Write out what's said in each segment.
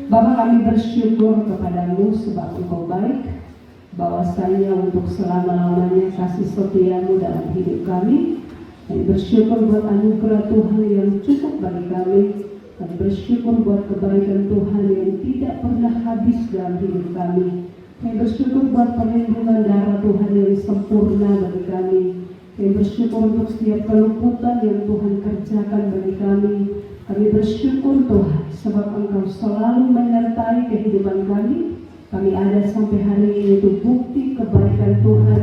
Bapa, kami bersyukur kepadamu sebab Engkau baik, bahwasanya untuk selama-lamanya kasih setiamu dalam hidup kami. Kami bersyukur buat anugerah Tuhan yang cukup bagi kami. Kami bersyukur buat kebaikan Tuhan yang tidak pernah habis dalam hidup kami. Kami bersyukur buat perlindungan darah Tuhan yang sempurna bagi kami. Kami bersyukur untuk setiap kelembutan yang Tuhan kerjakan bagi kami. Kami bersyukur Tuhan sebab Engkau selalu menyertai kehidupan kami. Kami ada sampai hari ini itu bukti kebaikan Tuhan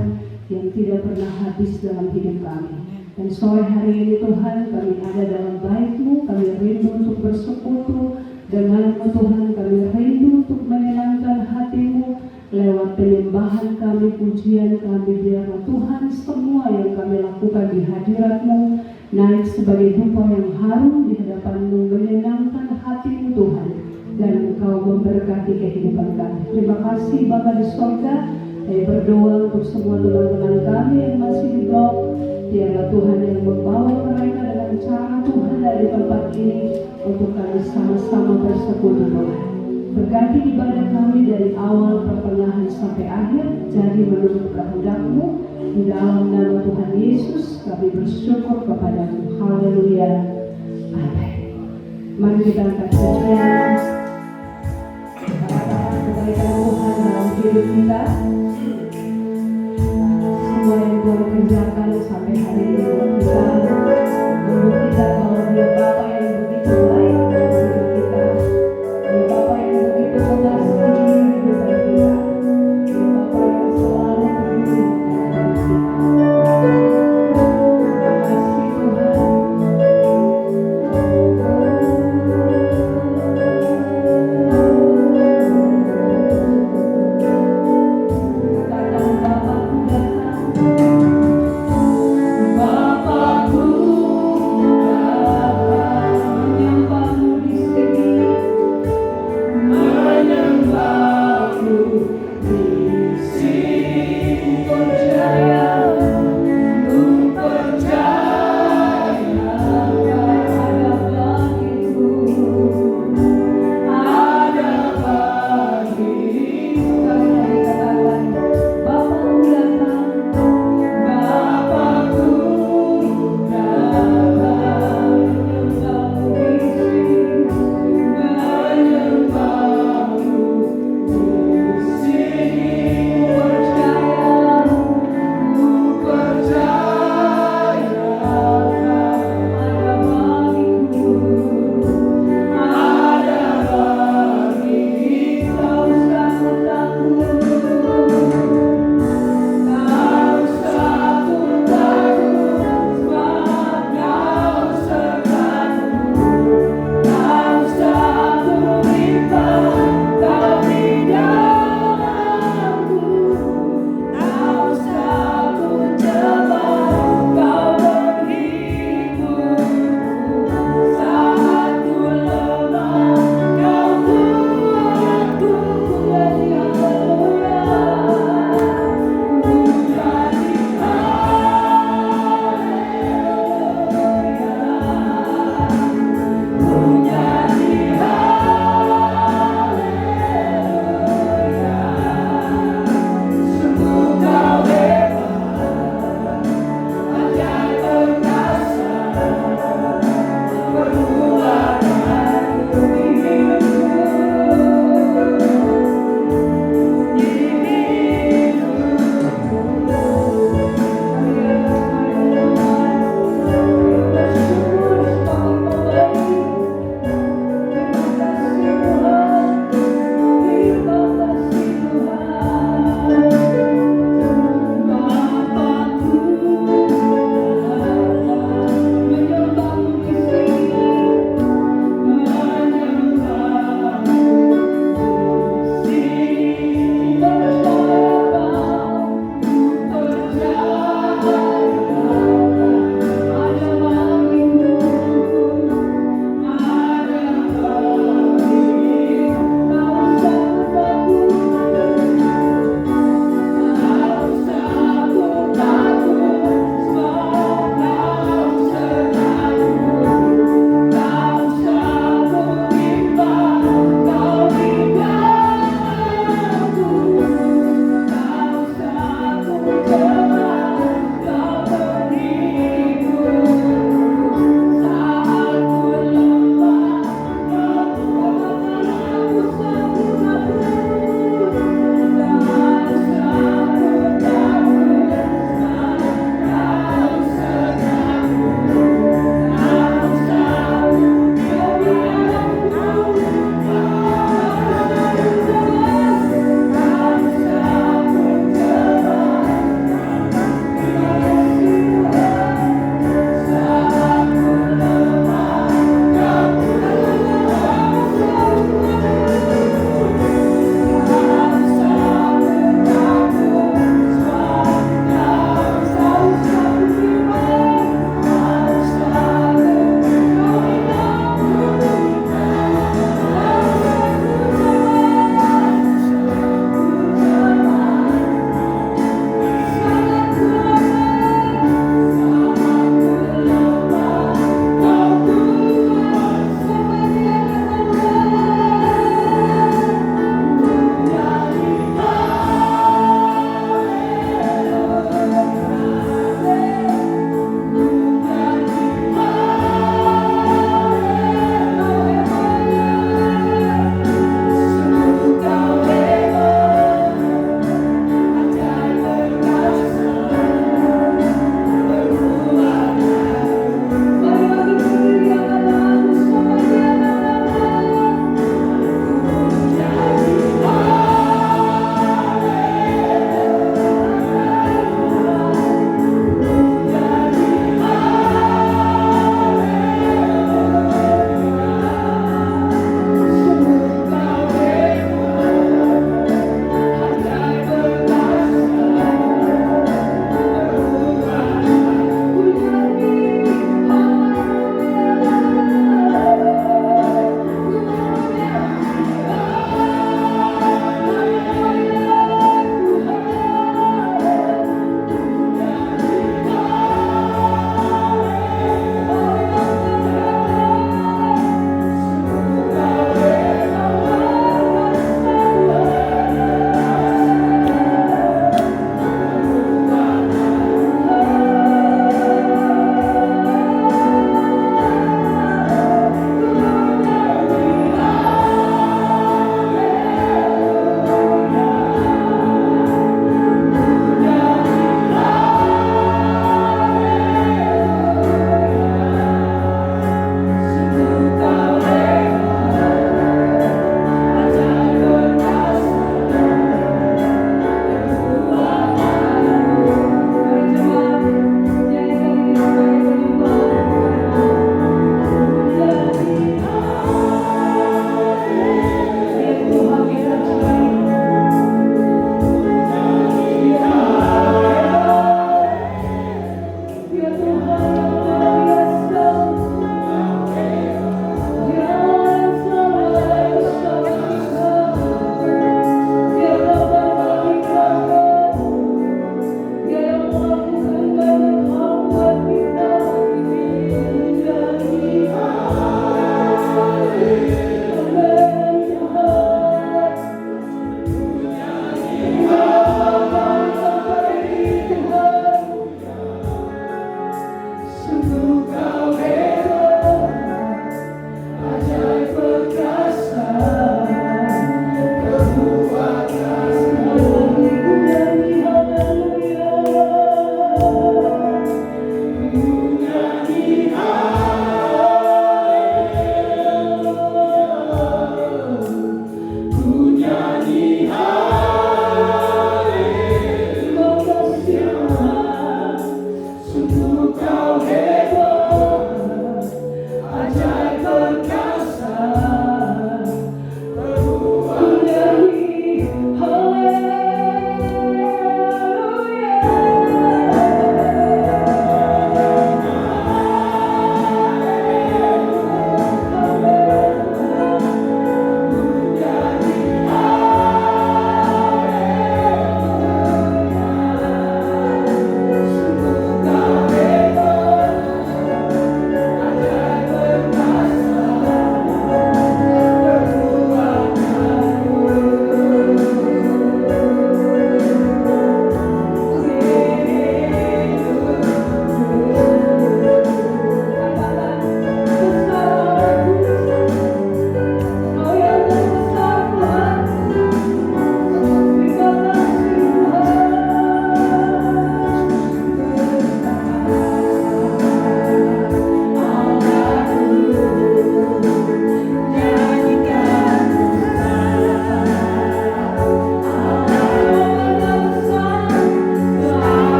yang tidak pernah habis dalam hidup kami. Dan sore hari ini Tuhan, kami ada dalam baik-Mu. Kami rindu untuk bersekutu dengan-Mu Tuhan. Kami rindu untuk menyenangkan hati-Mu lewat penyembahan kami, pujian kami. Biarlah Tuhan semua yang kami lakukan di hadirat-Mu naik sebagai dupa yang harum di hadapan-Mu, menyenangkan hati-Mu Tuhan, dan Engkau memberkati kehidupan kami. Terima kasih Bapa di surga. Saya berdoa untuk semua teman-teman kami yang masih di blok. Biarlah Tuhan yang membawa mereka dengan cara Tuhan dari tempat ini untuk kami sama-sama bersekutu Tuhan. Berkati ibadah kami dari awal, pertengahan sampai akhir, jadi menurut kehendak-Mu. Di dalam nama Tuhan Yesus kami bersyukur kepadamu. Haleluya. Amin. Mari kita angkat saja kata-kata kebaikan Tuhan dalam hidup kita. Semua yang Tuhan kerjakan sampai hari ini buat kita membuktikan bahwa Dia Bapa yang begitu baik dalam hidup kita. Dia Bapa yang begitu mengasihi kehidupan kita. Dia Bapa yang selalu peduli dengan kita. Terima kasih Tuhan. Katakan Bapakku datang. Bapakku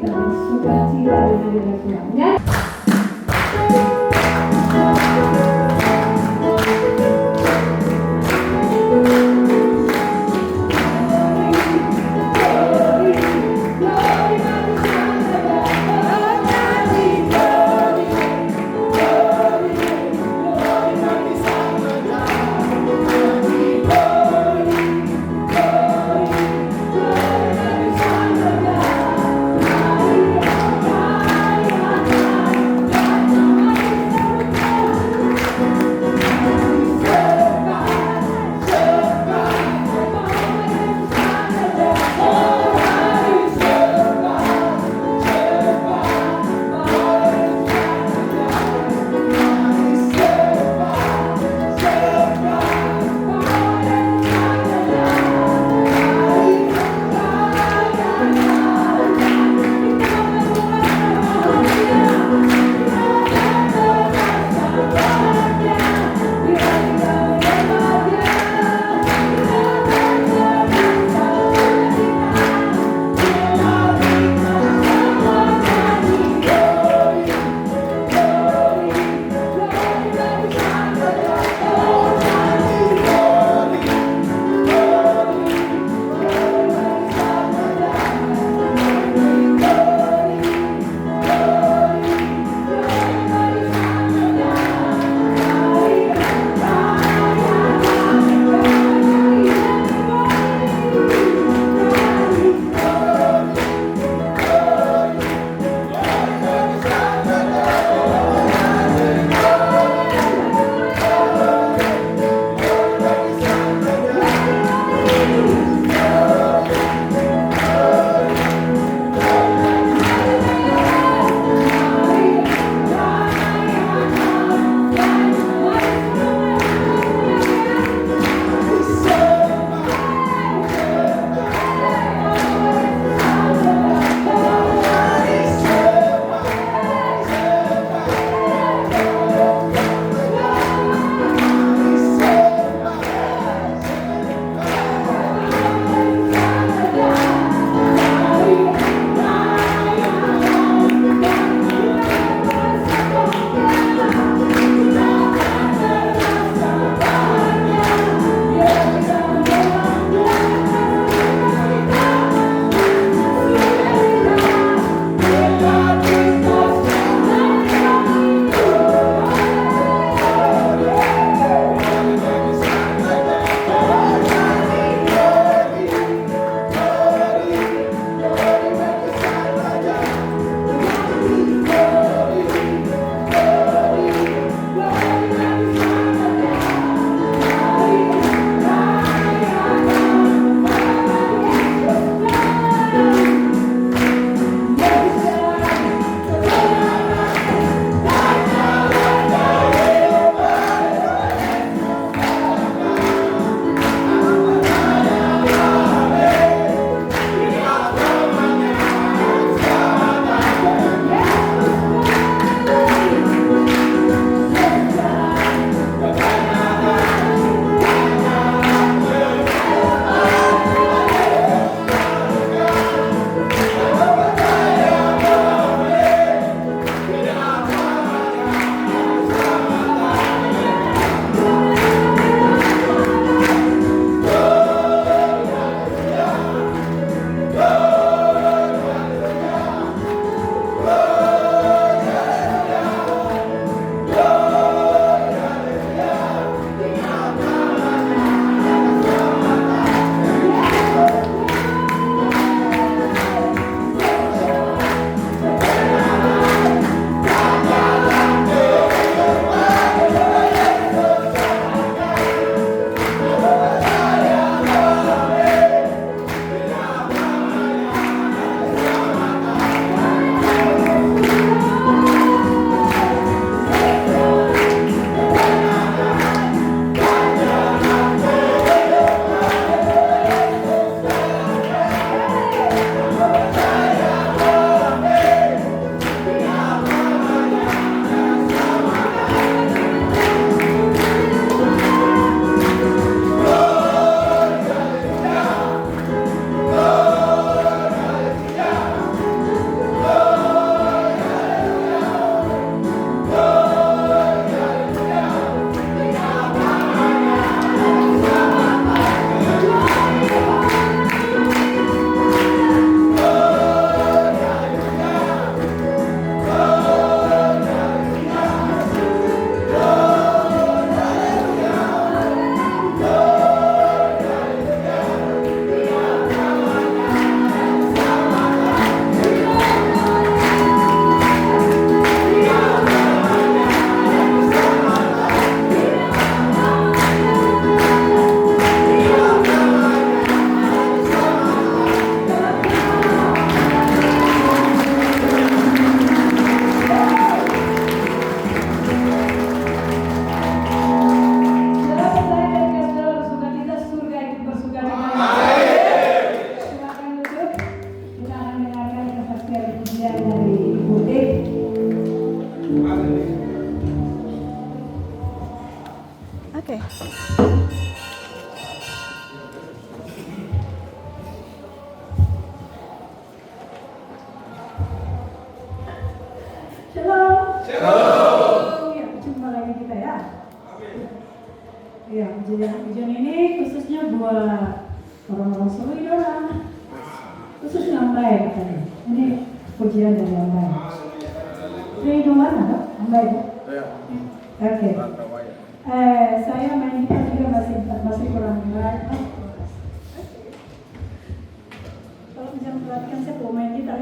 kita bersukacita dengan Tuhannya. pujian dari Ibu Dek. Oke. Shalom. Shalom. Ya, jumpa lagi kita ya. Iya, pujian ini khususnya buat orang-orang Solo idola. Khususnya Ambai katanya. Ini pujian dari Ambai. Ini idola ada? Ambai ya? Oke. Saya main gitar juga masih kurang baik. Kalau jangan perhatikan saya mau main gitar.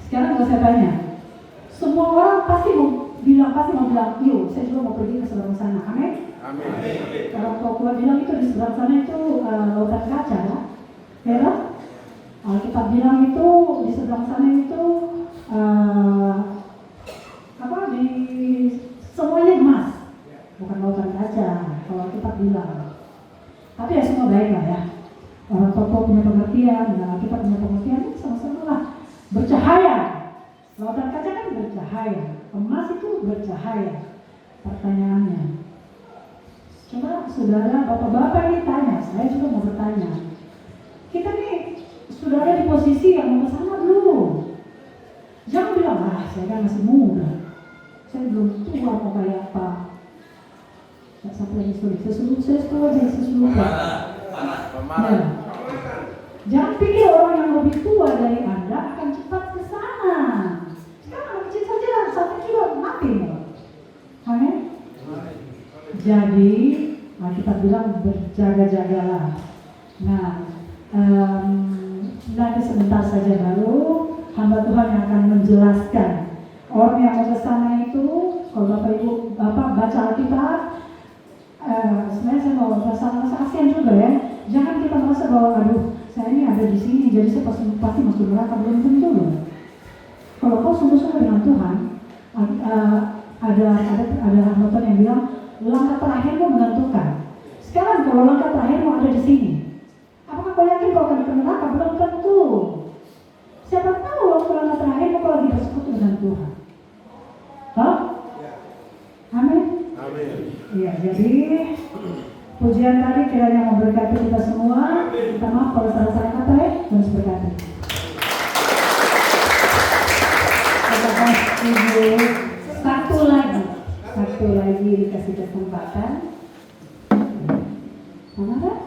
Sekarang kalau saya tanya, semua orang pasti mau bilang, yuk, saya juga mau pergi ke seberang sana. Amin. Kalau Papua bilang itu di seberang sana itu lautan kaca, ya. Alkitab bilang itu di seberang sana itu di semuanya emas, bukan lautan kaca. Kalau kita bilang, tapi ya semua baik lah ya. Orang Papua punya pengertian, kita punya pengertian, sama-sama lah. Bercahaya, lautan kaca kan bercahaya, emas itu bercahaya. Pertanyaannya, coba saudara, bapak-bapak ini tanya, saya juga mau bertanya. Kita nih sudah ada di posisi yang mau kesana belum? Jangan bilang, saya kan masih muda, saya belum tua mau kayak apa. Tidak sampai saya seluruh. Jangan pikir orang yang lebih tua dari Anda akan cepat ke sana. Sekarang anak kecil saja, satu juga mati. Amin. Jadi, kita bilang berjaga-jagalah. Nah, nanti sebentar saja baru hamba Tuhan yang akan menjelaskan. Orang yang mau ke sana itu, kalau Bapak Ibu baca Alkitab, sebenarnya saya mau rasa kasihan juga ya. Jangan bahwa aduh saya ini ada di sini jadi saya pasti masuk neraka, belum tentu loh. Kalau kau sungguh-sungguh dengan Tuhan, ada nonton yang bilang langkah terakhirmu menentukan. Sekarang kalau langkah terakhirmu ada di sini, apakah kau yakin kau akan ke neraka? Belum tentu. Siapa tahu waktu langkah terakhirmu kau lagi bersekutu dengan Tuhan. Hah? Amin. Amin. Iya, jadi pujian tadi kiranya memberkati kita semua. Kita maaf kalau salah-salah kata ya, Tuhan berkati. Satu lagi dikasih kesempatan. Mana kan?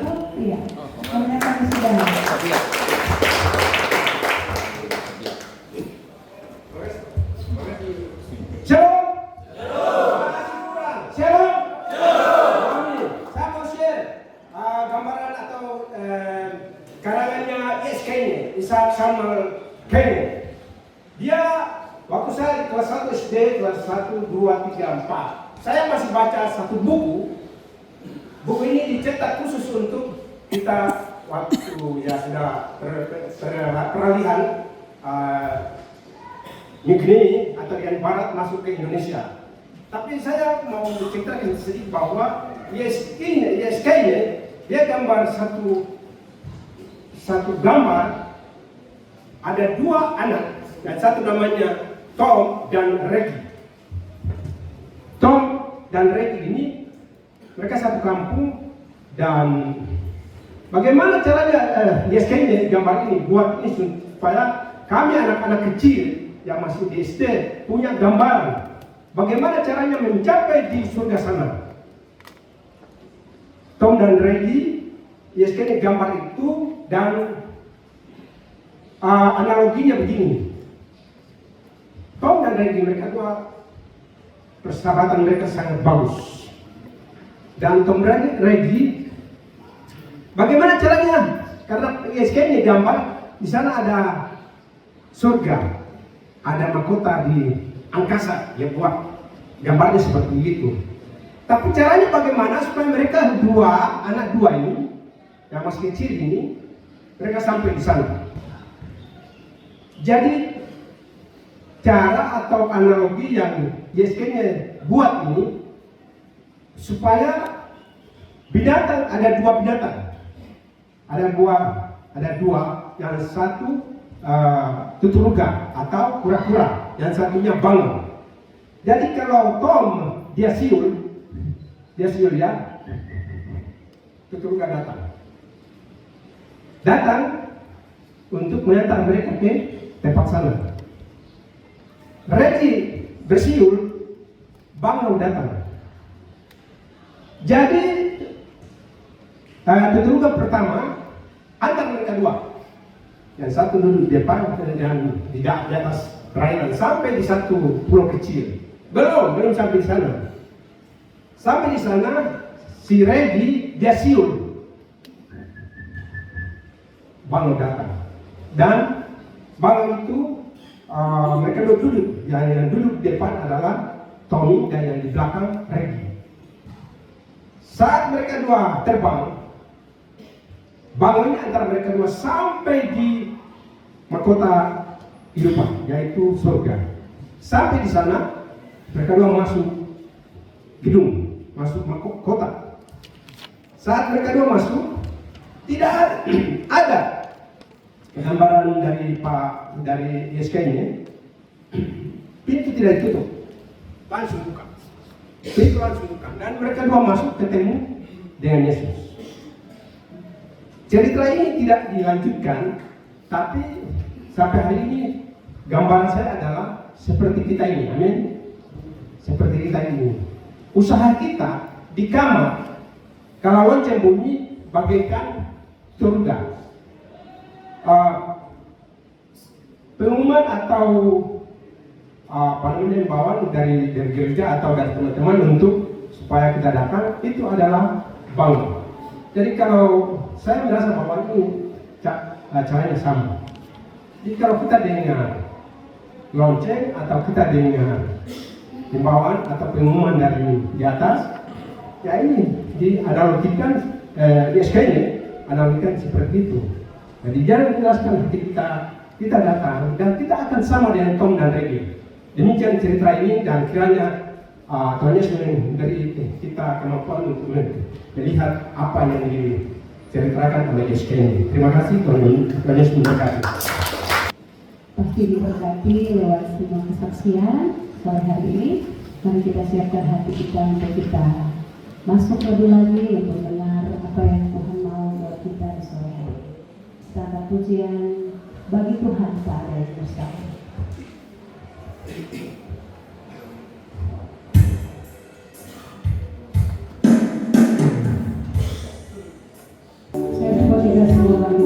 Oh iya. Karena kami sudah. Shalom. Shalom. Saya mau share gambaran atau karangannya ISK-nya, Ishak Samuel Kane. Dia waktu saya kelas 1 SD, kelas 1, 2, 3, 4, saya masih baca satu buku. Buku ini dicetak khusus untuk kita waktu ya sudah peralihan Migrini atau yang barat masuk ke Indonesia. Tapi saya mau menceritakan sedikit bahwa ISK-nya dia gambar satu gambar, ada dua anak, dan satu namanya Tom dan Reggie. Tom dan Reggie ini mereka satu kampung, dan bagaimana caranya ISK-nya gambar ini buat ini supaya kami anak-anak kecil yang masih di SD punya gambaran bagaimana caranya mencapai di surga sana. Tom dan Reggie, ISK-nya gambar itu, dan analoginya begini. Tom dan Reggie mereka dua persahabatan mereka sangat bagus. Dan Tom dan Reggie, bagaimana caranya? Karena ISK-nya gambar di sana ada surga, ada mahkota di angkasa, ya buat gambarnya seperti itu. Tapi caranya bagaimana supaya mereka anak dua ini, yang masih kecil ini, mereka sampai di sana. Jadi cara atau analogi yang ISK-nya buat ini supaya binatang, ada dua binatang, ada dua, yang satu tuturuga atau kura-kura, yang satunya bangun. Jadi kalau Tom dia siul ya, tuturuga datang untuk mengantar mereka ke tempat sana. Reggie bersiul, bangun datang. Jadi tuturuga pertama antar mereka dua. Yang satu duduk di depan dan di atas perairan sampai di satu pulau kecil. Belum sampai di sana. Sampai di sana si Reggie dia siul, bangun datang, dan bangun itu mereka duduk. Yang duduk di depan adalah Tommy dan yang di belakang Reggie. Saat mereka dua terbang, bangunnya antara mereka dua sampai di mahkota kehidupan, yaitu surga. Sampai di sana, mereka dua masuk gedung, masuk mahkota. Saat mereka dua masuk, tidak ada gambaran dari ISK-nya. Pintu tidak ditutup, langsung buka. Pintu langsung buka, dan mereka dua masuk ketemu dengan Yesus. Cerita ini tidak dilanjutkan, tapi sampai hari ini gambaran saya adalah seperti kita ini, amin. Seperti kita ini. Usaha kita di kamar, kalau lonceng bunyi bagaikan surga. Pengumuman atau bawaan dari gereja atau dari teman-teman untuk supaya kita datang itu adalah bangun. Jadi kalau saya merasa bahwa ini caranya sama. Jadi kalau kita dengar lonceng atau kita dengar himbauan atau pengumuman dari di atas, ya ini dianalogikan ISK-nya analogikan seperti itu. Jadi jangan jelaskan hati kita datang dan kita akan sama dengan Tom dan Reggie. Demikian cerita ini dan kiranya Tuhan Yesus memberi kita kemampuan untuk melihat apa yang diceritakan oleh Yesus ini. Terima kasih Tuhan Yesus memberkati. Pasti diberkati lewat semua kesaksian sore hari ini. Mari kita siapkan hati kita untuk kita masuk lebih lagi untuk dengar apa yang Tuhan mau buat kita di sore hari. Kita angkat pujian bagi Tuhan Pada yang bersama. Saya coba kita semua lagi.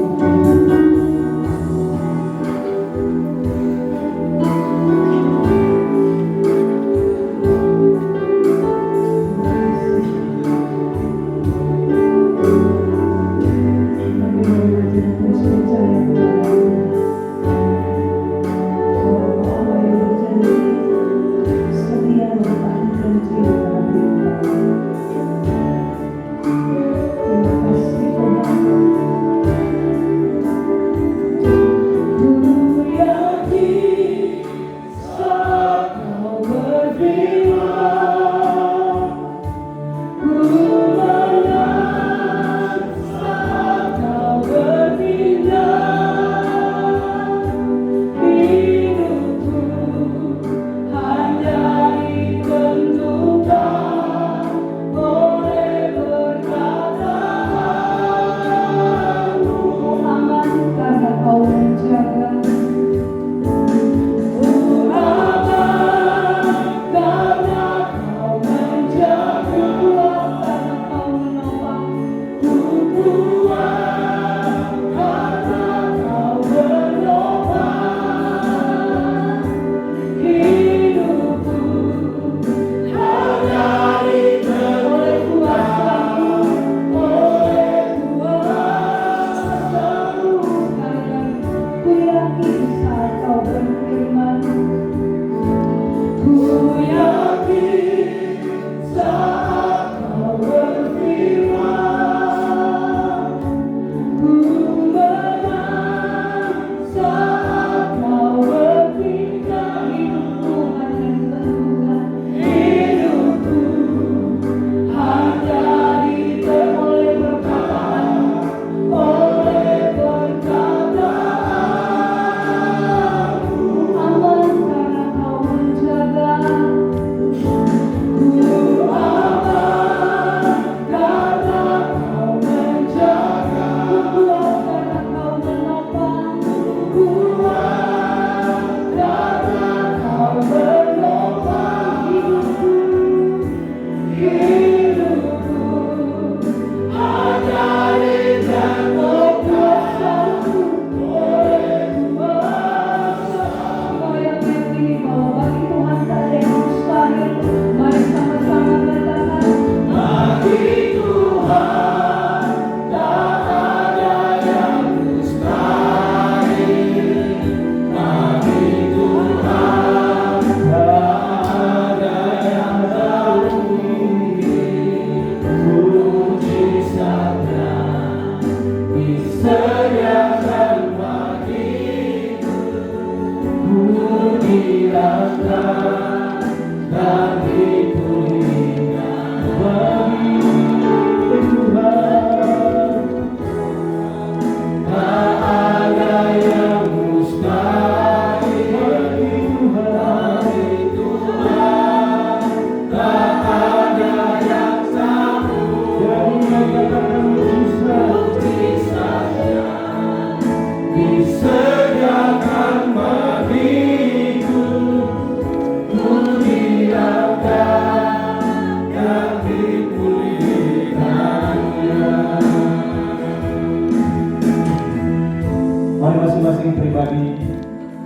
Mari masing-masing pribadi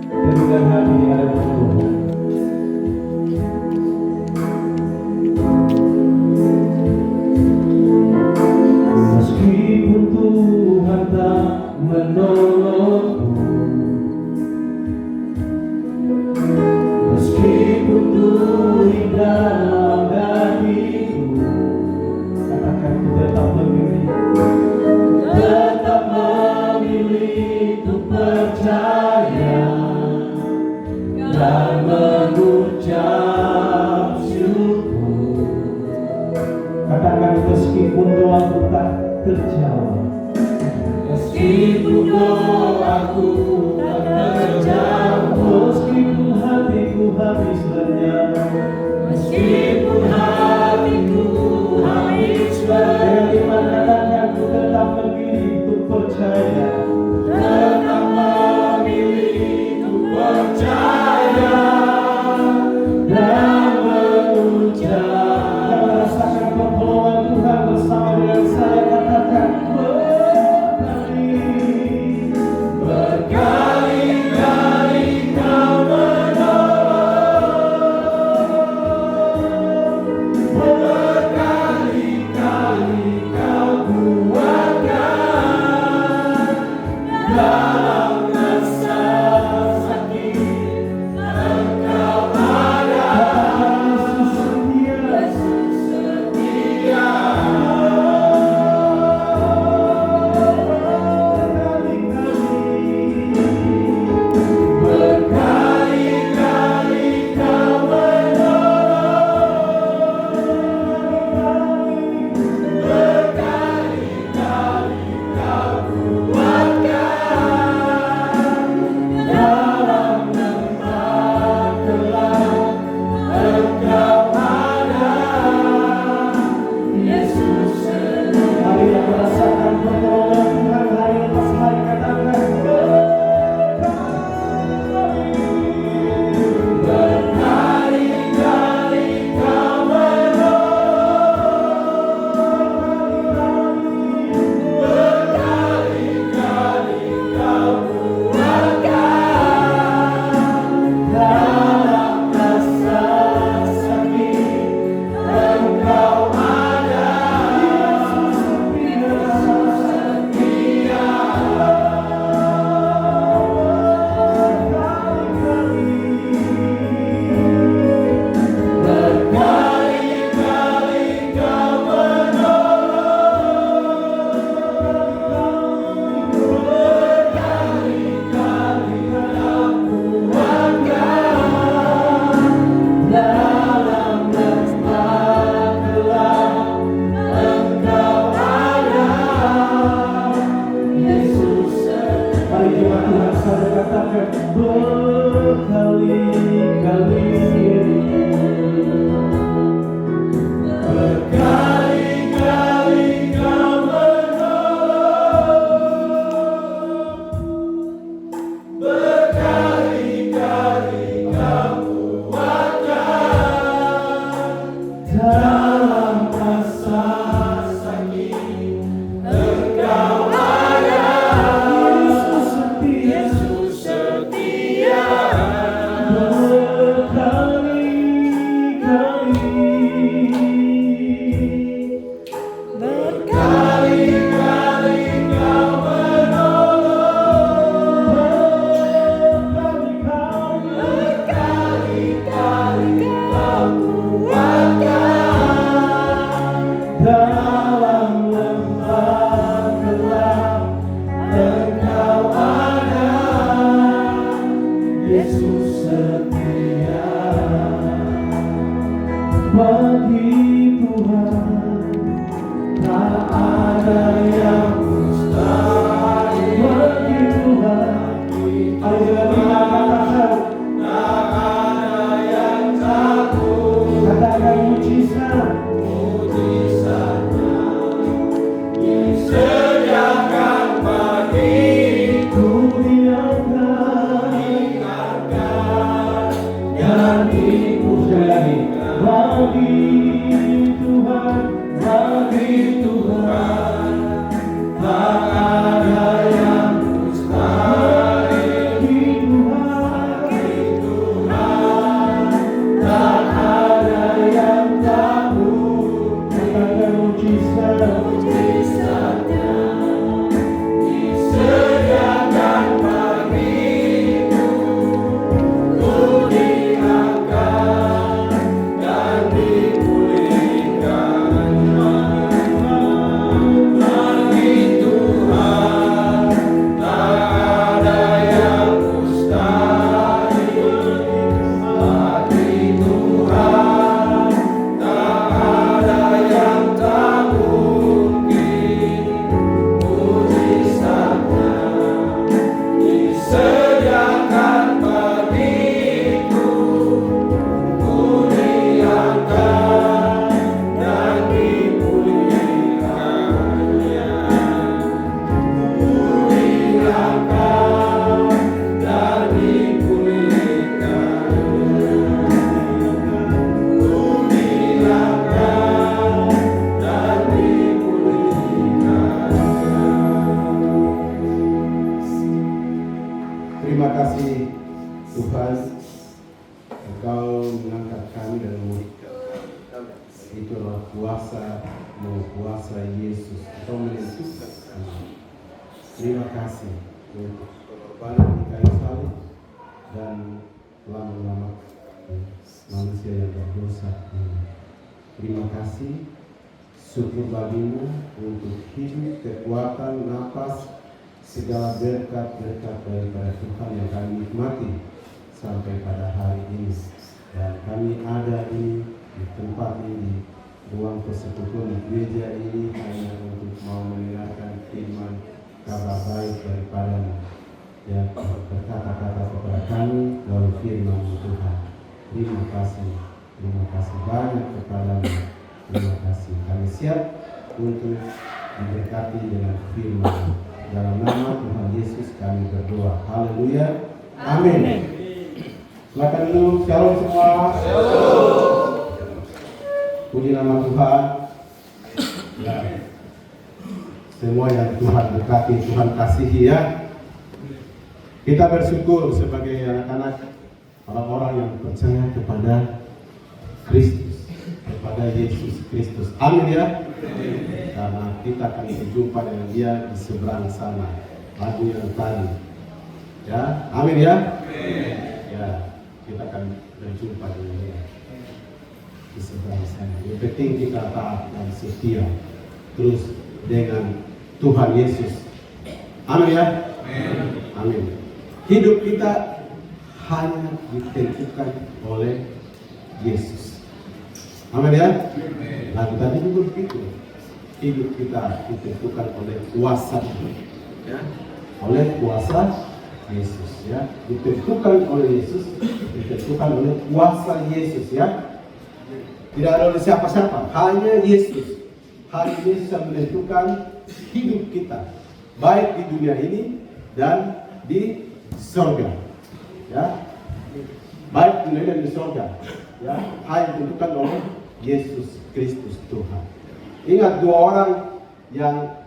teduhkan hati di hadapan Tuhan. Meskipun Tuhan tak menolongku, meskipun Tuhan dalam dariku, katakan ku tetap berdiri. terjawab. Meskipun doaku tak terjawab, meskipun hatiku habis lenyap, meskipun hatiku habis lenyap, dengan iman katakan ku tetap memilih untuk percaya, tetap memilih untuk percaya dan berucap. Yang merasakan pertolongan Tuhan bersama dengan saya, katakan berkali-kali kau menolong, berkali-kali kau kuatkan dalam rasa sakit. Engkau ada, Yesus setia. Berkali-kali kau menolong, berkali-kali kau kuatkan dalam tempat gelap. Engkau ada, Yesus setia. Mari yang merasakan pertolongan Tuhan hari lepas hari, katakan berkali-kali kau menolong, berkali-kali kau kuatkan dalam rasa sakit. Engkau ada, Yesus setia. Berkali-kali kau menolong, berkali-kali kau kuatkan dalam tempat gelap. Engkau ada, Yesus setia. Mari jemaat Tuhan saudara katakan berkali-kali. Berkali-kali kau menolong, berkali-kali kau kuatkan dalam rasa sakit. Engkau ada, Yesus setia. Yesus setia. kuasa Yesus atau menentukan kami. Terima kasih untuk pengorbanan di kayu salib dan telah menyelamatkan manusia yang berdosa ini. Terima kasih, syukur bagimu untuk hidup, kekuatan, napas, segala berkat-berkat daripada Tuhan yang kami nikmati sampai pada hari ini. Dan kami ada ini di tempat ini, di ruang persekutuan di gereja ini hanya untuk mau mendengarkan firman kabar baik daripada yang berkata-kata kepada kami melalui firman Tuhan. Terima kasih banyak kepadamu. Terima kasih. Kami siap untuk diberkati dengan firman. Dalam nama Tuhan Yesus kami berdoa. Haleluya. Amin. Silakan dulu. Shalom semua. Puji nama Tuhan. Ya. Semua yang Tuhan berkati, Tuhan kasihi ya. Kita bersyukur sebagai anak-anak, orang-orang yang percaya kepada Kristus, kepada Yesus Kristus. Amin ya. Karena kita akan berjumpa dengan Dia di seberang sana. Lagu yang tadi. Ya, amin ya. Ya, kita akan berjumpa dengan Dia di seberang sana. Yang penting kita taat dan setia terus dengan Tuhan Yesus. Amin ya. Amin. Hidup kita hanya ditentukan oleh Yesus. Amin ya. Lagu tadi juga begitu. Hidup kita ditentukan oleh kuasa, ya, oleh kuasa Yesus, ya, ditentukan oleh Yesus, ditentukan oleh kuasa Yesus, ya. Tidak ada oleh siapa-siapa, hanya Yesus. Hanya Yesus yang menentukan hidup kita, baik di dunia ini dan di surga, ya, baik di dunia dan di surga, ya, hanya ditentukan oleh Yesus Kristus Tuhan. Ingat dua orang yang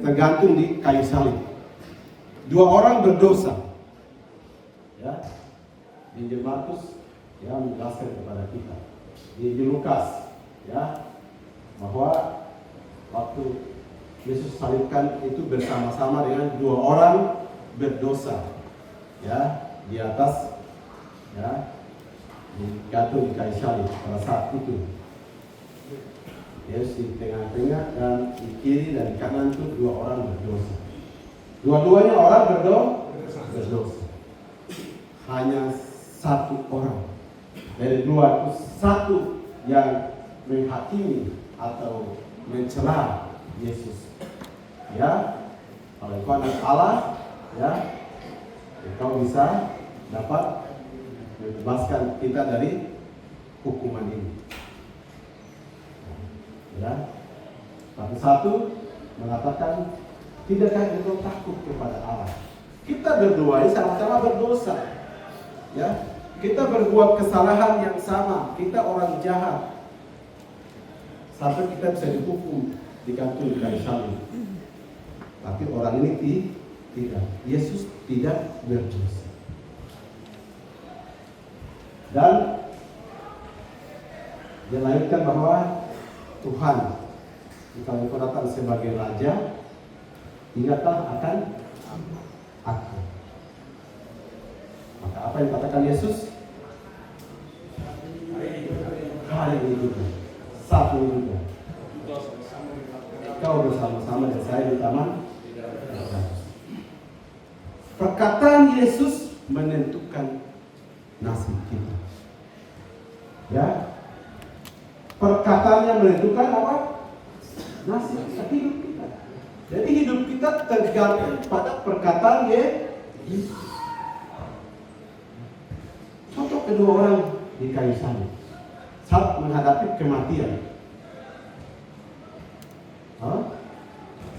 tergantung di kayu salib. Dua orang berdosa. Ya. Di Injil Markus ya menjelaskan kepada kita. Di Injil Lukas ya bahwa waktu Yesus salibkan itu bersama-sama dengan dua orang berdosa. Ya, di atas ya digantung di kayu salib pada saat itu. Yesus di tengah-tengah dan di kiri dan di kanan itu dua orang berdosa. Dua-duanya orang berdosa. Hanya satu orang dari dua itu satu yang menghakimi atau mencela Yesus. Ya, kalau itu anak Allah, ya, kau bisa dapat membebaskan kita dari hukuman ini. Ya, tapi satu mengatakan, tidakkah engkau takut kepada Allah? Kita berdua ini sama-sama berdosa. Ya, kita berbuat kesalahan yang sama. Kita orang jahat. Sampai kita bisa dihukum, digantung di kayu salib. Tapi orang ini tidak. Yesus tidak berdosa. Dan dilahirkan bahwa Tuhan, kalau engkau datang sebagai raja, ingatlah akan aku. Maka apa yang katakan Yesus? Hari ini juga, satu ini juga. Kau bersama-sama dengan saya di taman. Perkataan Yesus menentukan nasib kita. Ya. Perkataannya menentukan apa? Nasib hidup kita. Jadi hidup kita tergantung pada perkataan Yesus. Contoh kedua orang di kayu salib saat menghadapi kematian.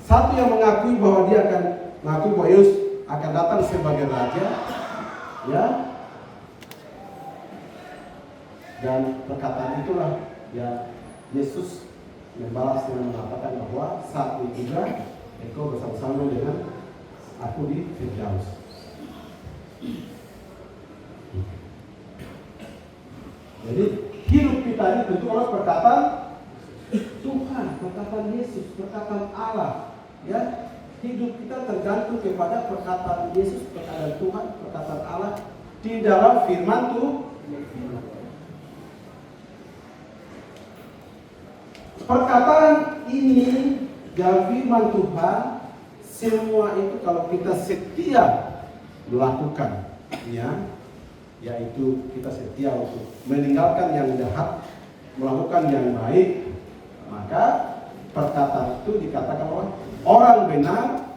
Satu yang mengakui bahwa dia akan mengakui bahwa Yesus akan datang sebagai raja, ya. Dan perkataan itulah ya Yesus membalas dengan mengatakan bahwa saat itu juga engkau bersama-sama dengan aku di Firdaus. Jadi hidup kita ini tentu harus perkataan Tuhan, perkataan Yesus, perkataan Allah. Ya, hidup kita tergantung kepada perkataan Yesus, perkataan Tuhan, perkataan Allah di dalam firman Tuhan. Perkataan ini dalam firman Tuhan, semua itu kalau kita setia melakukan, ya, yaitu kita setia untuk meninggalkan yang jahat, melakukan yang baik, maka perkataan itu dikatakan bahwa orang benar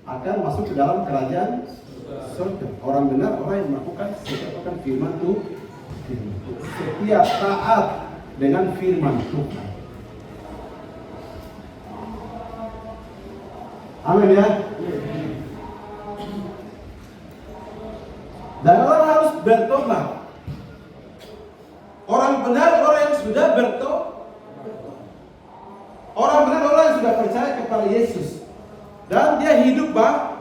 akan masuk ke dalam kerajaan surga. Orang benar, orang yang melakukan firman Tuhan, setia taat dengan firman Tuhan. Amin ya. Dan orang harus bertobat. Orang benar, orang yang sudah bertobat. Orang benar, orang yang sudah percaya kepada Yesus. Dan dia hidup baru.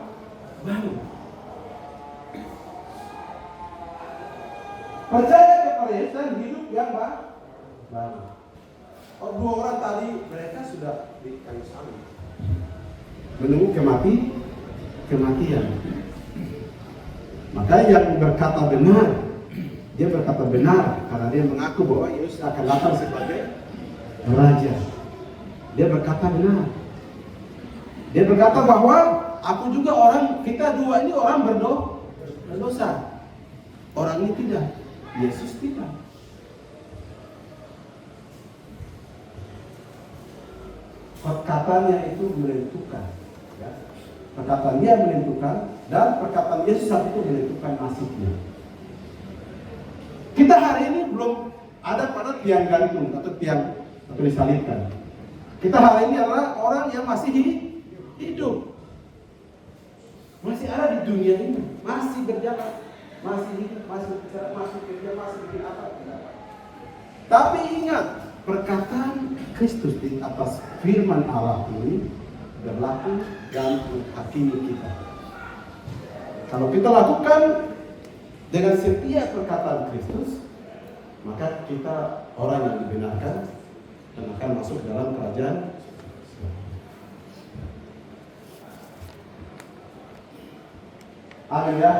Percaya kepada Yesus dan hidup yang baru. Dua orang tadi, mereka sudah di kayu salib, menunggu kematian. Maka yang berkata benar, dia berkata benar karena dia mengaku bahwa Yesus akan datang sebagai Raja. Dia berkata benar. Dia berkata bahwa aku juga orang, kita dua ini orang berdosa. Orang ini tidak, Yesus tidak. Perkataannya itu menentukan, ya. Perkataan dia menentukan dan perkataan Yesus saat itu menentukan nasibnya. Kita hari ini belum ada pada tiang gantung atau tiang atau disalibkan. Kita hari ini adalah orang yang masih hidup, masih ada di dunia ini, masih berjalan, masih hidup, masih bicara, masih kerja, masih bikin apa. Tapi ingat, perkataan Kristus di atas firman Allah ini berlaku dan menghakimi kita. Kalau kita lakukan dengan setia perkataan Kristus, maka kita orang yang dibenarkan dan akan masuk dalam kerajaan. Amin ya.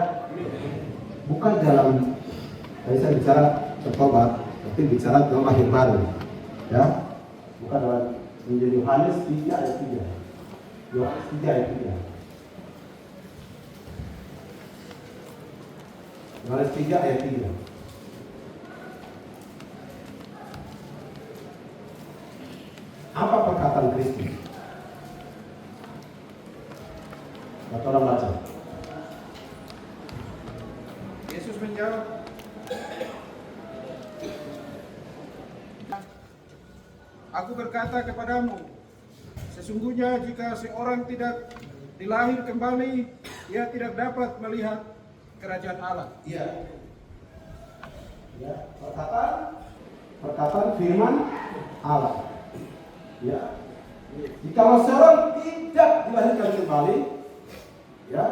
Bukan dalam, tadi saya bicara bertobat, tapi bicara dalam lahir baru, ya. Bukan dalam menjadi Yohanes 3 ayat 3. Yohanes 3 ayat 3. Yohanes 3 ayat 3. Apa perkataan Kristus? Tolong baca. Yesus menjawab, Aku berkata kepadamu, sesungguhnya jika seorang tidak dilahir kembali, ia tidak dapat melihat kerajaan Allah. Iya. Ya, perkataan firman Allah. Ya. Jika seorang tidak dilahirkan kembali, ya,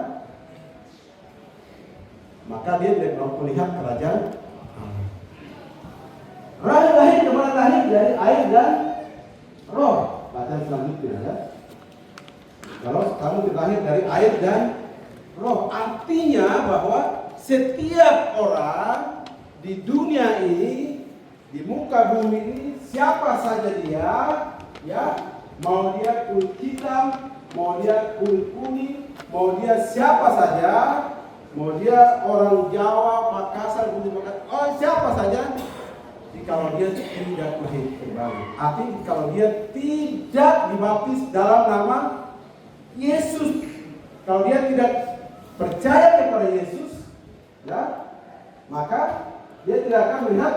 maka dia tidak mau melihat kerajaan Allah. Lahir kembali, lahir dari air dan roh. Bacaan selanjutnya ya. Kalau kamu lahir dari air dan roh, artinya bahwa setiap orang di dunia ini, di muka bumi ini, siapa saja dia, ya, mau dia kulit hitam, mau dia kulit kuning, mau dia siapa saja, mau dia orang Jawa, Makassar, oh siapa saja, kalau dia tidak lahir kembali, artinya kalau dia tidak dibaptis dalam nama Yesus, kalau dia tidak percaya kepada Yesus, ya, maka dia tidak akan melihat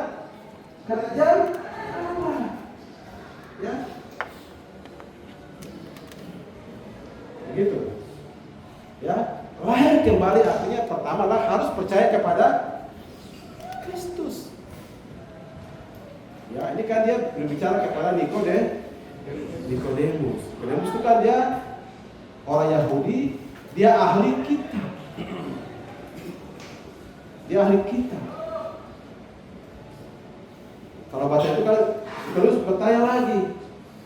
kerajaan Allah, ya, begitu, ya. Lahir kembali artinya pertama lah harus percaya kepada Kristus. Ya, ini kan dia berbicara kepada Nikodemus. Nikodemus itu kan dia orang Yahudi, dia ahli kita. Dia ahli kita. Kalau baca itu kan terus bertanya lagi,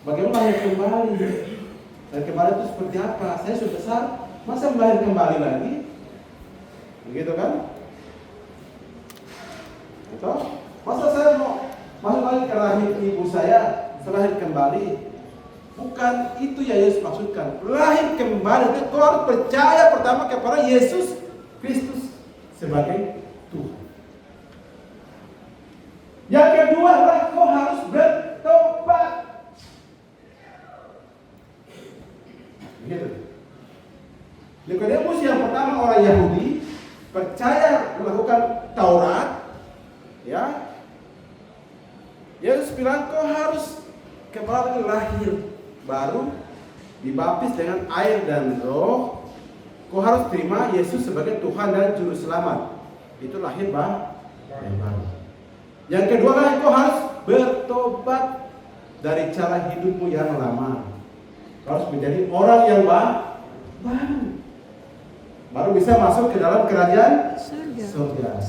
bagaimana lahir kembali? Dan kembali itu seperti apa? Saya sudah besar, masa lahir kembali lagi? Begitu kan? Itu, masa saya mau masuk lagi ke rahim ibu saya, lahir kembali? Bukan itu yang Yesus maksudkan. Lahir kembali itu kau harus percaya pertama kepada Yesus Kristus sebagai Tuhan. Yang kedua adalah kau harus bertobat. Begitu. Nikodemus yang pertama orang Yahudi percaya melakukan Taurat, ya. Yesus bilang kau harus kembali lahir baru, dibaptis dengan air dan roh. Kau harus terima Yesus sebagai Tuhan dan Juru Selamat. Itu lahir baru. Yang kedua lagi kau harus bertobat dari cara hidupmu yang lama. Kau harus menjadi orang yang baru. Baru bisa masuk ke dalam kerajaan surga.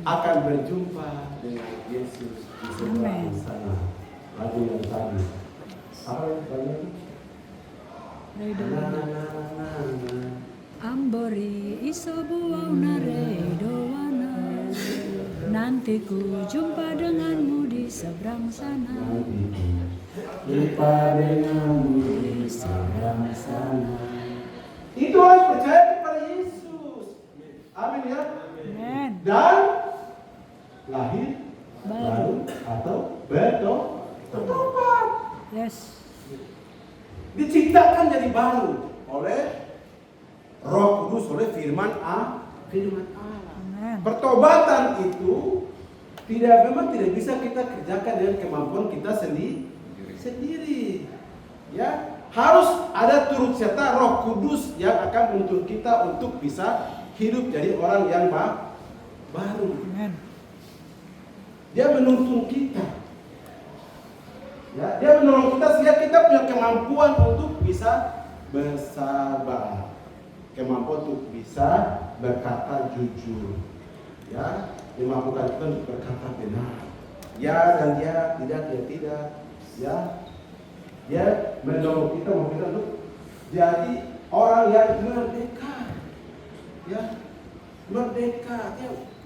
Akan berjumpa dengan Yesus di sebelah sana. Lagu yang tadi. Apa yang tadi? Ambori iso buau naredowana, nanti ku jumpa denganmu di seberang sana. Jumpa denganmu di seberang sana. Itu harus percaya kepada Yesus. Amin ya. Amen. Dan lahir baru atau bertobat. Yes. Diciptakan jadi baru oleh Roh Kudus, oleh firman Allah. Amen. Pertobatan itu memang tidak bisa kita kerjakan dengan kemampuan kita sendiri. Ya, harus ada turut serta Roh Kudus yang akan menuntun kita untuk bisa hidup jadi orang yang baru. Amen. Dia menuntun kita. Ya, dia menolong kita sehingga kita punya kemampuan untuk bisa bersabar, kemampuan untuk bisa berkata jujur, ya, memampukan kita untuk berkata benar, ya dan ya, tidak ya tidak, ya, dia menolong kita untuk jadi orang yang merdeka, ya,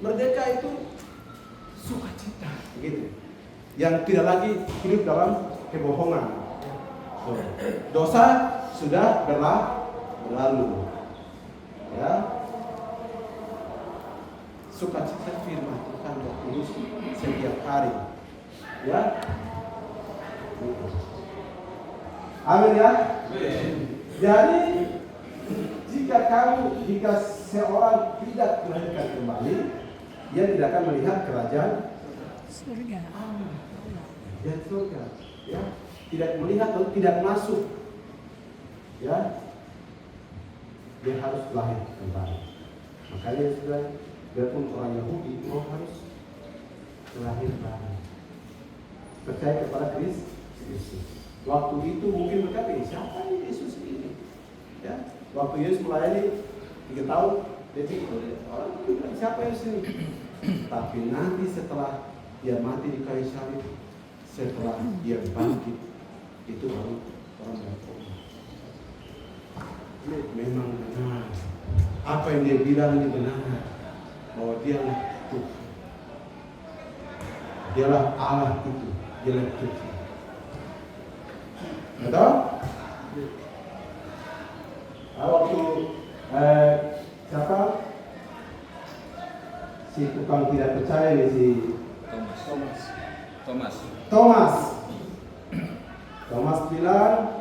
merdeka itu sukacita, begitu. Yang tidak lagi hidup dalam kebohongan. Dosa sudah berlalu. Ya. Sukacita firman Tuhan Roh Kudus setiap hari. Ya. Amin ya. Jadi jika seorang tidak melahirkan kembali, dia tidak akan melihat kerajaan Surga. dan surga, ya, tidak melihat atau tidak masuk, ya, dia harus lahir kembali. Makanya sudah, biarpun orang Yahudi harus lahir kembali, percaya kepada Kristus. Waktu itu mungkin berkata, siapa ini Yesus ini? Ya, waktu Yesus melayani 3 tahun, dia pikir orang bilang siapa Yesus ini? Tapi nanti setelah dia mati di kayu salib, setelah dia bangkit, itu baru orang bertobat. Memang benar apa yang dia bilang ini benar, bahwa dialah Tuhan, dialah Allah itu, dialah Tuhan. Betul? Waktu siapa si tukang tidak percaya ini, si Thomas bilang,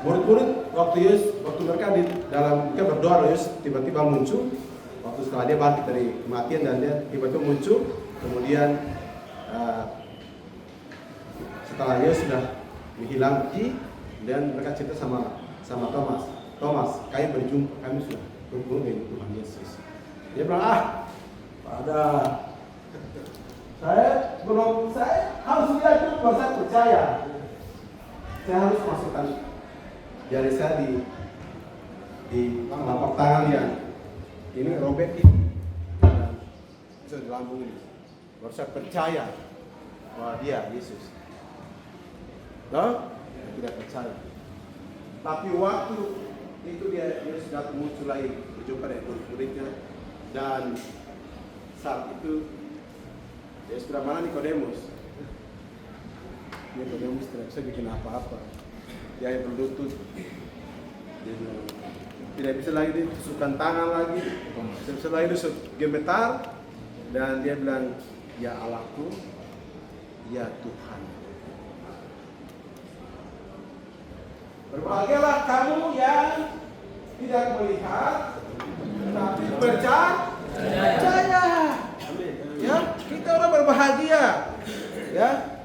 murid-murid waktu mereka di dalam mereka berdoa, Yesus tiba-tiba muncul. Waktu setelah dia bangkit dari kematian dan dia tiba-tiba muncul, kemudian setelah Yesus sudah menghilang dan mereka cerita sama Thomas, kami sudah bertemu dengan Tuhan Yesus. Dia bilang, saya harus lihat itu baru saya percaya. Saya harus masukkan jari saya di telapak tangan dia. Ini robek ini, dan bisa di lambung ini. baru saya percaya bahwa dia Yesus. No? Tidak percaya. Tapi waktu itu dia sudah muncul lagi berjumpa dengan murid-muridnya, dan saat itu dia sudah mana Nikodemus. Nikodemus tidak bisa bikin apa-apa. Dia yang berlutut. Dia bilang, tidak bisa lagi ditusukkan tangan lagi, tidak bisa lagi disuk gemetar, dan dia bilang, ya Allahku, ya Tuhan. Berbahagialah kamu yang tidak melihat, tapi percaya. Ya, kita orang berbahagia. Ya,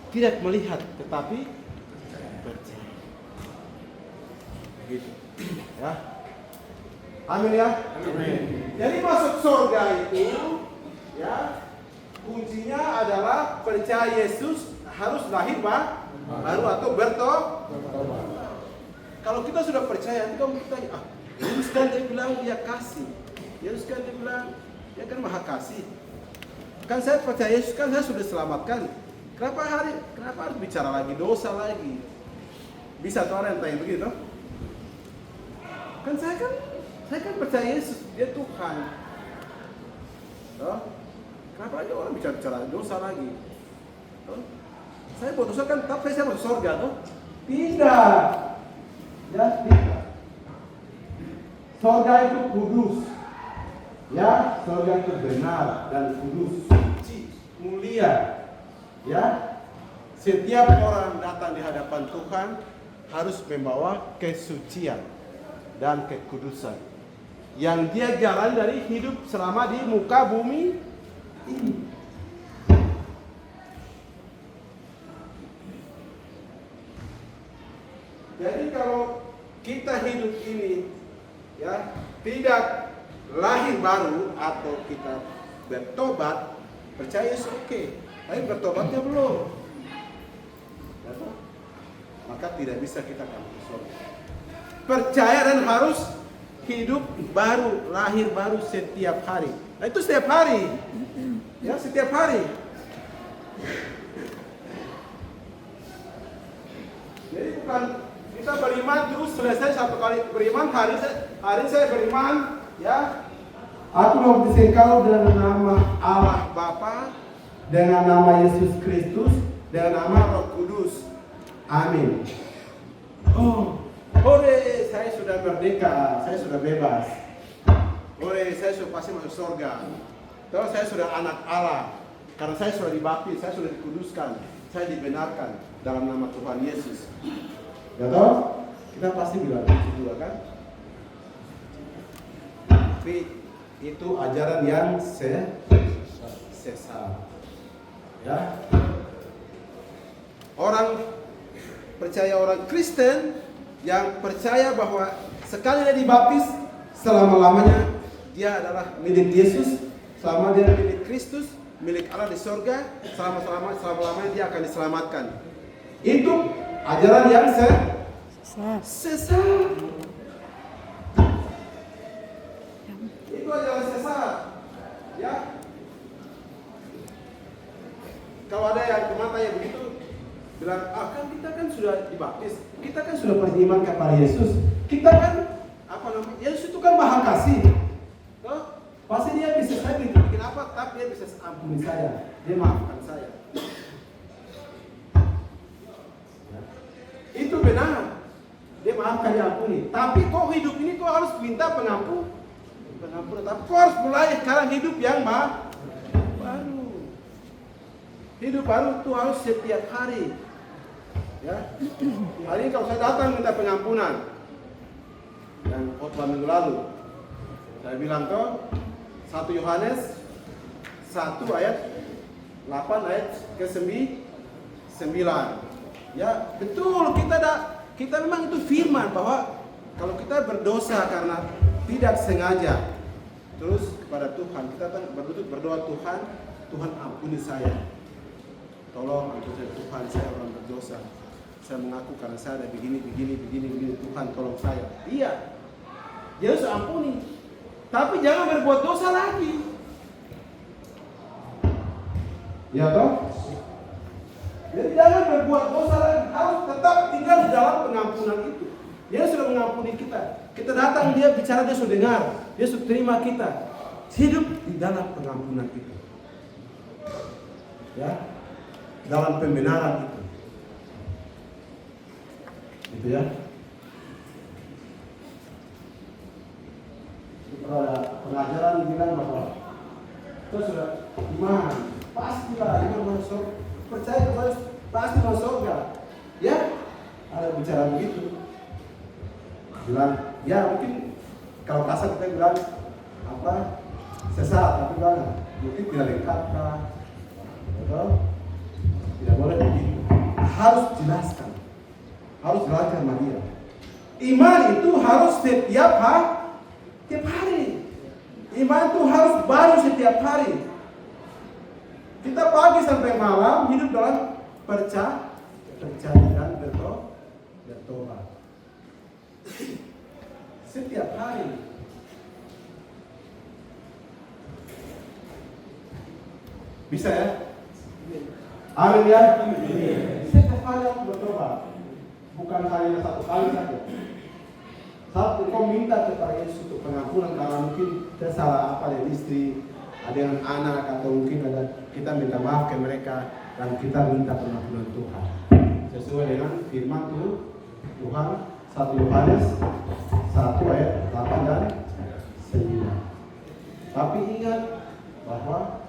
tidak melihat, tetapi percaya. Begitu. Ya. Amin ya. Amin. Jadi masuk surga itu, ya, kuncinya adalah percaya Yesus, harus lahir baru atau bertobat. Kalau kita sudah percaya, kita mungkin tanya, Yesus kan dia bilang dia kasih, Yesus kan dia bilang dia kan maha kasih. Kan saya percaya Yesus, kan saya sudah selamatkan. Kenapa harus bicara lagi dosa lagi? Bisa tuh orang yang tanya begitu? Kan saya kan percaya Yesus, dia Tuhan. Kenapa aja orang bicara dosa lagi? Saya buat dosa kan, tapi saya masuk surga tuh? Tidak. Ya, tidak. Surga itu kudus. Ya, surga itu benar dan kudus, suci, mulia. Ya, setiap orang datang di hadapan Tuhan harus membawa kesucian dan kekudusan yang dia jalan dari hidup selama di muka bumi ini. Jadi kalau kita hidup ini, ya, tidak lahir baru atau kita bertobat, percaya Yesus oke. Tapi bertobatnya belum, ya, maka tidak bisa kita masuk surga. Percaya dan harus hidup baru, lahir baru setiap hari. Nah itu setiap hari, ya, setiap hari. Jadi bukan kita beriman terus selesai satu kali beriman, hari saya beriman, ya, aku membaptis engkau dengan nama Allah Bapa, dengan nama Yesus Kristus, dengan nama Roh Kudus. Amin. Hore, saya sudah merdeka, saya sudah bebas. Hore, saya sudah pasti masuk surga. Terus saya sudah anak Allah, karena saya sudah dibaptis, saya sudah dikuduskan, saya dibenarkan dalam nama Tuhan Yesus. Ya toh? Kita pasti bilang itu juga kan? Tapi itu ajaran yang sesat. Ya. Orang Kristen yang percaya bahwa sekali dia dibaptis, selama-lamanya dia adalah milik Yesus, selama dia milik Kristus, milik Allah di surga, selama-lamanya dia akan diselamatkan. Itu ajaran yang sesat. Itu ajaran sesat. Ya. Kalau ada yang teman tanya begitu, bilang, kan kita kan sudah dibaptis, kita kan sudah beriman kepada Yesus, kita kan Yesus itu kan maha kasih, pasti dia bisa saya bikin apa, tapi dia bisa ampuni saya, dia maafkan saya. Itu benar, dia maafkan, dia ampuni. Tapi kok hidup ini kok harus minta pengampunan, tapi kok harus mulai sekarang hidup yang baru. Hidup baru itu harus setiap hari. Ya. Hari ini kalau saya datang minta pengampunan, dan khotbah minggu lalu saya bilang tuh 1 Yohanes 1 ayat 8 ayat ke-9. Ya, betul, kita memang itu firman bahwa kalau kita berdosa karena tidak sengaja terus kepada Tuhan, kita kan berdoa, Tuhan ampuni saya. Tolong ampuni saya, Tuhan, saya orang berdosa. Saya mengaku karena saya ada begini, Tuhan tolong saya. Iya, Yesus ampuni. Tapi jangan berbuat dosa lagi. Ya toh? Jadi jangan berbuat dosa lagi, harus tetap tinggal di dalam pengampunan itu. Dia sudah mengampuni kita. Kita datang, dia bicara, dia sudah dengar, dia sudah terima kita. Hidup di dalam pengampunan itu. Ya, dalam pembenaran itu. Gitu ya. Ada pengajaran bilang bahwa itu sudah iman, pastilah iman masuk, percaya kepada pasti masuk surga. Ya, ada bicara begitu. Bilang, ya mungkin kalau kasar kita bilang apa sesat, tapi bilang mungkin tidak lengkap kah? Betul? Tidak boleh begitu. Harus jelaskan, harus jelaskan sama dia. Iman itu harus setiap hari. Iman itu harus baru setiap hari. Kita pagi sampai malam hidup dalam percaya dan bertobat. Setiap hari. Bisa ya? Amin ya? Setiap hari aku bertobat. Bukan hanya satu kali saja. Satu, kau minta kepada Yesus untuk pengampunan karena mungkin kita salah apa dengan istri, ada dengan anak, atau mungkin ada kita minta maaf ke mereka dan kita minta pengampunan Tuhan sesuai dengan firman Tuhan 1 Yohanes 1 ayat 8 dan 9. Tapi ingat bahwa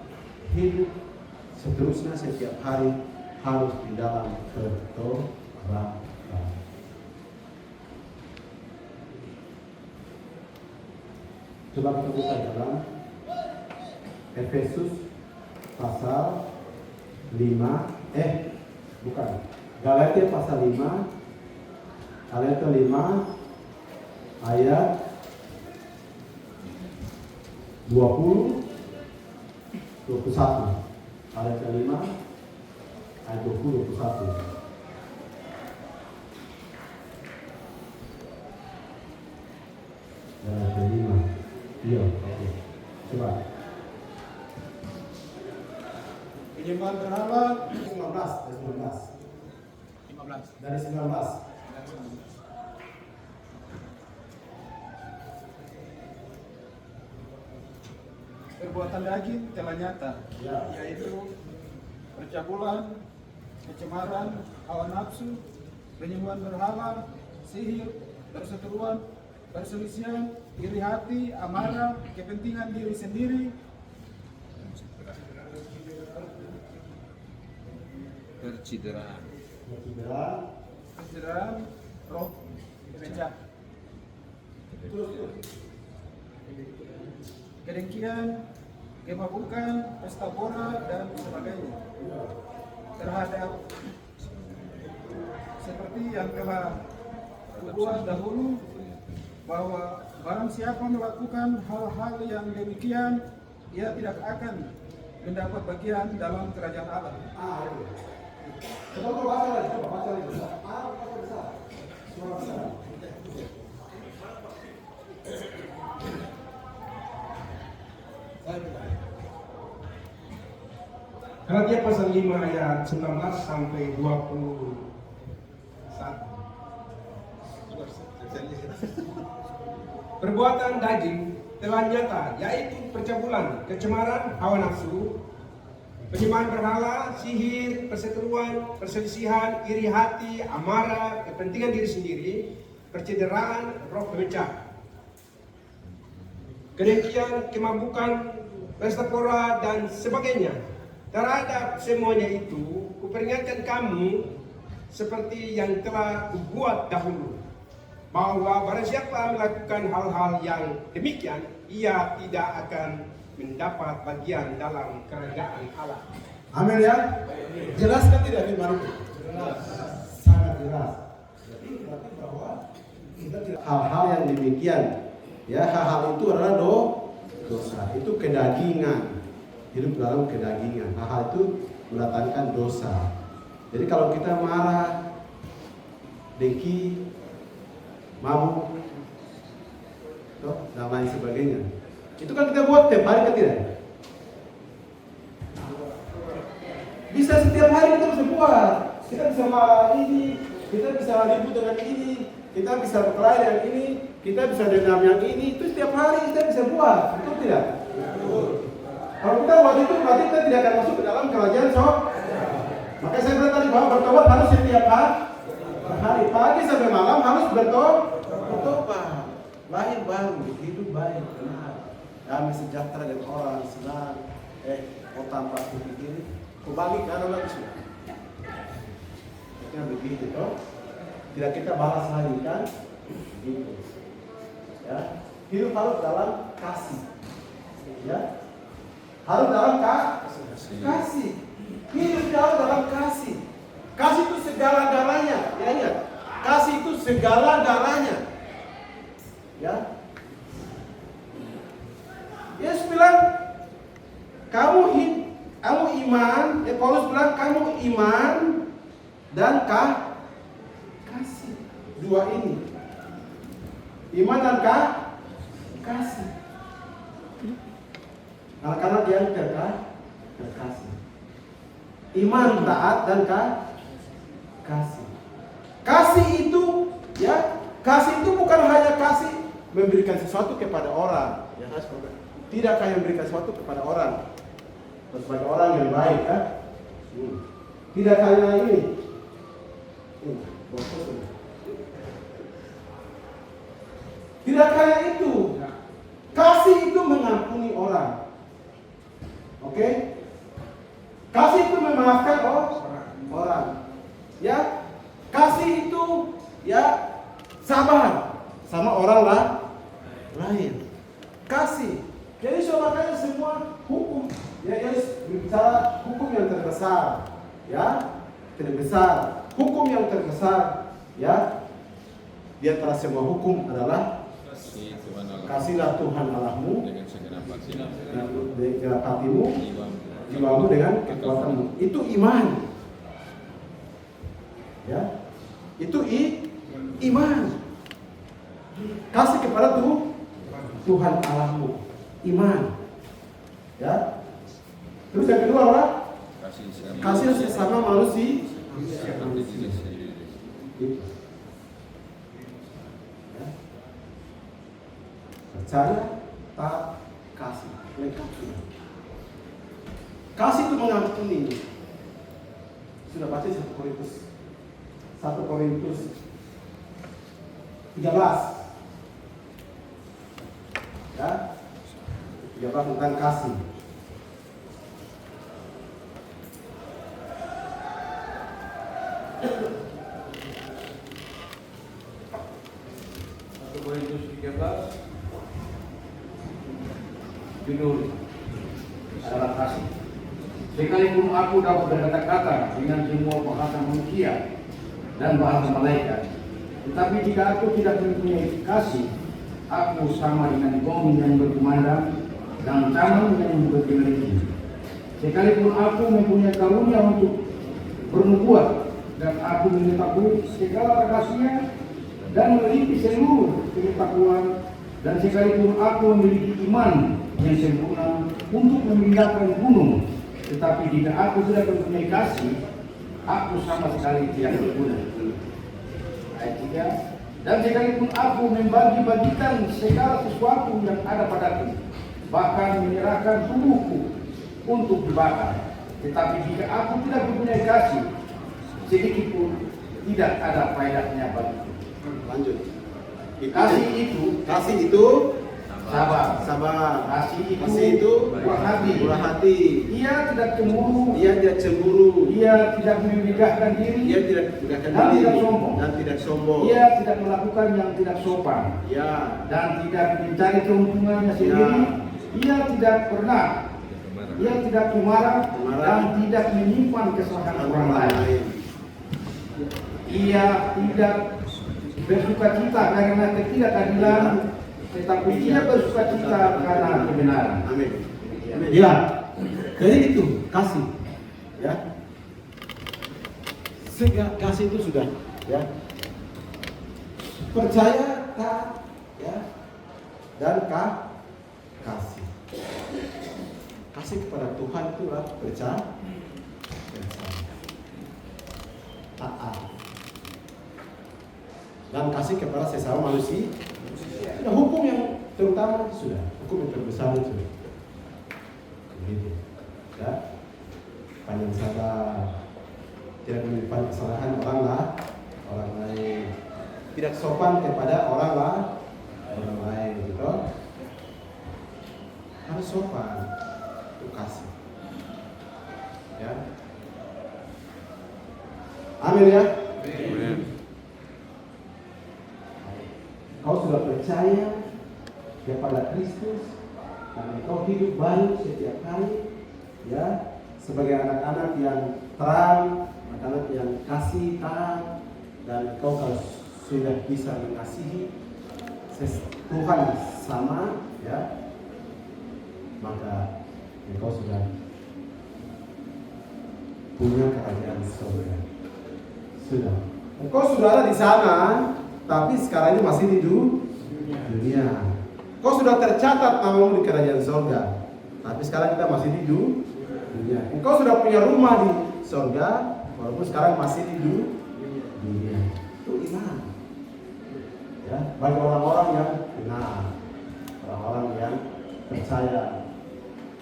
hidup seterusnya setiap hari harus di dalam pertobatan. Coba kita buka dalam Efesus pasal 5, bukan, Galatia pasal 5, Galatia 5 ayat 20, 21. Galatia 5 ayat 20, 21. Galatia 5. Iya, oke. Coba. Penyembahan berhala 15. Dari 19. perbuatan daging telah nyata, Ya. yaitu percabulan, kecemaran, hawa nafsu, penyembahan berhala, sihir, perseteruan, perselisihan, iri hati, amarah, kepentingan diri sendiri, pencideraan, roh jahat, kedengkian, kemabukan, pesta pora, dan sebagainya. Terhadap seperti yang telah kubuat dahulu, bahwa barang siapa melakukan hal-hal yang demikian, ia tidak akan mendapat bagian dalam kerajaan Allah. Coba baca lagi. Suara besar. Galatia pasal 5 ayat 19 sampai 21. Perbuatan daging telah nyata, yaitu percabulan, kecemaran, hawa nafsu, penyembahan berhala, sihir, perseteruan, perselisihan, iri hati, amarah, kepentingan diri sendiri, percederaan, roh pemecah, kedengkian, kemabukan, pesta pora, dan sebagainya. Terhadap semuanya itu, kuperingatkan kamu seperti yang telah kubuat dahulu, bahwa barang siapa melakukan hal-hal yang demikian, ia tidak akan mendapat bagian dalam kerajaan Allah. Amin ya. Jelas kan tidak firman itu? Jelas. Sangat jelas. Jadi berarti bahwa kita tidak hal-hal yang demikian, ya hal-hal itu adalah dosa. Itu kedagingan. Hidup dalam kedagingan. Hal-hal itu mendatangkan dosa. Jadi kalau kita marah, dengki, mabuk, dan lain sebagainya, itu kan kita buat tiap hari, kan tidak? buat. Kita bisa marah ini, kita bisa ribut dengan ini, kita bisa berkelahi dengan ini, kita bisa dendam yang ini. Itu setiap hari kita bisa buat, betul tidak? Kalau kita buat itu berarti kita tidak akan masuk ke dalam kerajaan sorga. Maka saya bilang tadi bahwa bertobat harus setiap hari, pagi sampai malam harus bertobat. Lahir baru, hidup baik, benar, damai sejahtera dengan orang, senang. Kau tanpa pikir, kau bagi kanan lagi sudah. Yang begitu toh, tidak kita bahas lagi kan, gitu. Ya, hidup harus dalam kasih, ya, harus dalam kasih, hidup harus dalam kasih. Kasih itu segala-galanya, ya ingat, kasih itu segala-galanya, ya. Yesus bilang, kamu iman, Paulus bilang kamu iman dan kasih. Dua ini. Iman dan kasih. Karena dia terkasih. Iman, taat dan kasih. Kasih itu, ya, kasih itu bukan hanya kasih memberikan sesuatu kepada orang, ya, tidak hanya memberikan sesuatu kepada orang. Sebagai orang yang baik, kan? Tidak hanya ini. Tidak hanya itu. Kasih itu mengampuni orang. Oke? Kasih itu memaafkan orang. Ya? Kasih itu ya sabar sama orang lain. Kasih. Jadi makanya semua hukum, ya, berbicara hukum yang terbesar, ya, hukum yang terbesar, ya, di antara semua hukum adalah kasihlah Tuhan Allahmu dengan segenap hatimu, jiwamu dengan kekuatanmu. Itu iman, ya, itu iman. Kasih kepada Tuhan Allahmu. Iman, ya. Terus yang kedua apa? Kasih sesama manusia. Ya. Percaya, taat, kasih, lengkap sudah. Kasih itu mengampuni. Sudah baca 1 Korintus 13. Ya. Jawab tentang kasih. Korintus 13 judul adalah kasih. Sekalipun aku dapat berkata-kata dengan semua bahasa manusia dan bahasa malaikat, tetapi jika aku tidak mempunyai kasih, aku sama dengan bom yang berkumandang dan tangan yang berkeliling. Sekalipun aku mempunyai karunia untuk bernubuat dan aku mengetahui segala rahasia dan memiliki seluruh pengetahuan, dan sekalipun aku memiliki iman yang sempurna untuk memindahkan gunung, tetapi jika aku tidak mempunyai kasih, aku sama sekali tidak berguna. Ayat 3. Dan sekalipun aku membagi-bagikan segala sesuatu yang ada padaku, bahkan menyerahkan tubuhku untuk dibakar, tetapi jika aku tidak mempunyai kasih, sedikit pun tidak ada faedahnya bagiku. Lanjut. Kasih itu sabar. Kasih itu murah hati. Ia tidak cemburu. Ia tidak memegahkan diri. Dan tidak sombong. Ia tidak melakukan yang tidak sopan. Ya. Dan tidak mencari keuntungannya sendiri. Ya. Ia tidak pemarah dan tidak menyimpan kesalahan orang lain. Ia tidak bersukacita karena ketidakadilan, tetapi ia bersukacita karena kebenaran. Amin. Ya, jadi itu kasih, ya. Sehingga kasih itu sudah, ya. Percaya, taat, ya, dan kasih. Kasih kepada Tuhan itulah percaya. taat dan kasih kepada sesama manusia. Sudah hukum yang terutama itu sudah, hukum yang terbesar itu. Begitu. Ya. Panjang sabar, tidak menyimpan kesalahan orang lain, tidak sopan kepada orang lain, gitu. Harus sopan, itu kasih. Ya. Amin ya. Kau sudah percaya kepada Kristus dan kau hidup baru setiap hari, ya, sebagai anak-anak yang terang, anak-anak yang kasih taat, dan kau kalau sudah bisa mengasihi Tuhan sama, ya, maka engkau sudah punya kerajaan surga. Sudah. Engkau sudah ada di sana, tapi sekarang ini masih di dunia. Kau sudah tercatat namamu di kerajaan surga, tapi sekarang kita masih di dunia. Engkau sudah punya rumah di surga, walaupun sekarang masih di dunia. Itu iman. Ya, bagi orang-orang yang benar, orang-orang yang percaya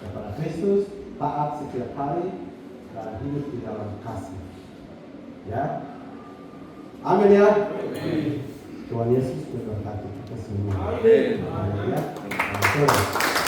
kepada Kristus, taat setiap hari, dan hidup di dalam kasih. Ya, amin ya. Tuhan Yesus memberkati kita semua. Amin. Ya.